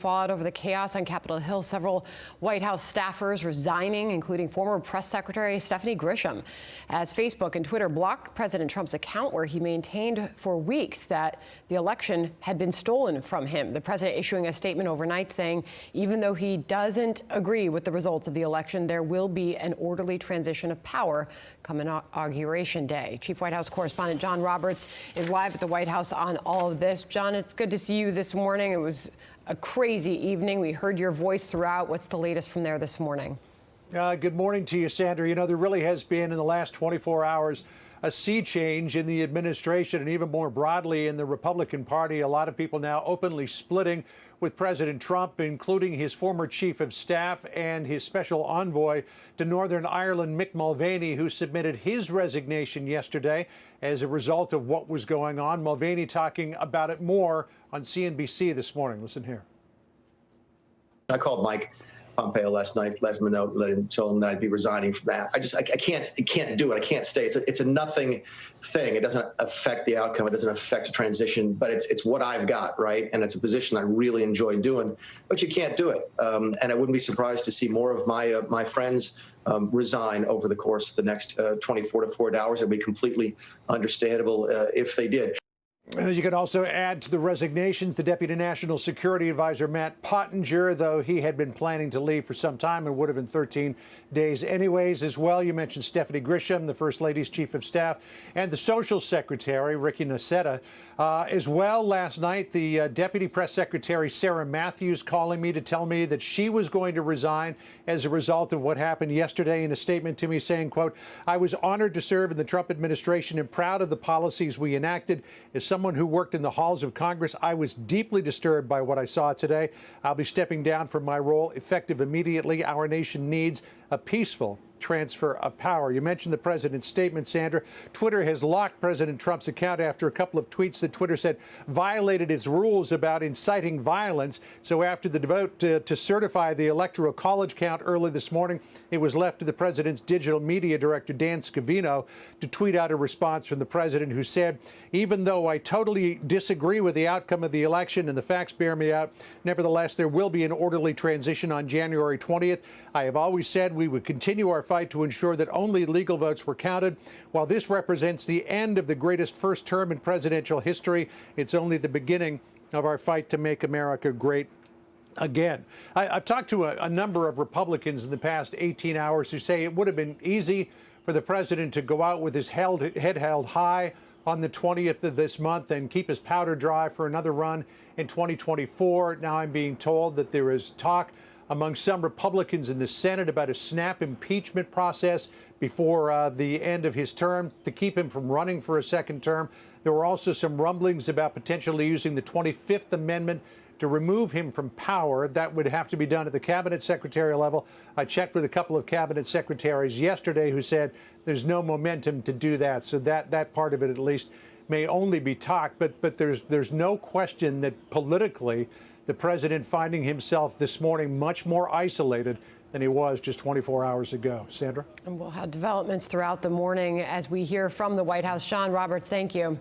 fought over the chaos on Capitol Hill. Several White House staffers resigning, including former press secretary Stephanie Grisham, as Facebook and Twitter blocked President Trump's account, where he maintained for weeks that the election had been stolen from him. The president issuing a statement overnight saying even though he doesn't agree with the results of the election, there will be an orderly transition of power come Inauguration Day. Chief White House correspondent John Roberts is live at the White House on all of this. John, it's good to see you this morning. It was a crazy evening. We heard your voice throughout. What's the latest from there this morning? Good morning to you, Sandra. You know, there really has been in the last 24 hours a sea change in the administration and even more broadly in the Republican Party. A lot of people now openly splitting with President Trump, including his former chief of staff and his special envoy to Northern Ireland, Mick Mulvaney, who submitted his resignation yesterday as a result of what was going on. Mulvaney talking about it more on CNBC this morning. Listen here. I called Mike Pompeo last night, left him a note, told him that I'd be resigning from that. I can't do it. I can't stay. It's a nothing thing. It doesn't affect the outcome. It doesn't affect the transition, but it's what I've got, right? And it's a position I really enjoy doing, but you can't do it. And I wouldn't be surprised to see more of my friends resign over the course of the next 24 to 48 hours. It would be completely understandable if they did. You can also add to the resignations the Deputy National Security Advisor Matt Pottinger, though he had been planning to leave for some time and would have in 13 days anyways. As well, you mentioned Stephanie Grisham, the First Lady's Chief of Staff, and the Social Secretary, Ricky Nocetta. As well, last night, the Deputy Press Secretary, Sarah Matthews, calling me to tell me that she was going to resign as a result of what happened yesterday, in a statement to me saying, quote, "I was honored to serve in the Trump administration and proud of the policies we enacted. As someone who worked in the halls of Congress, I was deeply disturbed by what I saw today. I'll be stepping down from my role effective immediately. Our nation needs a peaceful transfer of power." You mentioned the president's statement, Sandra. Twitter has locked President Trump's account after a couple of tweets that Twitter said violated its rules about inciting violence. So after the vote to certify the Electoral College count early this morning, it was left to the president's digital media director, Dan Scavino, to tweet out a response from the president, who said, "Even though I totally disagree with the outcome of the election and the facts bear me out, nevertheless, there will be an orderly transition on January 20th. I have always said we would continue our fight to ensure that only legal votes were counted. While this represents the end of the greatest first term in presidential history, it's only the beginning of our fight to make America great again." I've talked to a number of Republicans in the past 18 hours who say it would have been easy for the president to go out with his head held high on the 20th of this month and keep his powder dry for another run in 2024. Now I'm being told that there is talk among some Republicans in the Senate about a snap impeachment process before the end of his term to keep him from running for a second term. There were also some rumblings about potentially using the 25th Amendment to remove him from power. That would have to be done at the cabinet secretary level. I checked with a couple of cabinet secretaries yesterday who said there's no momentum to do that. So that part of it, at least, may only be talk. But there's no question that politically, the president finding himself this morning much more isolated than he was just 24 hours ago. Sandra? And we'll have developments throughout the morning as we hear from the White House. John Roberts, thank you.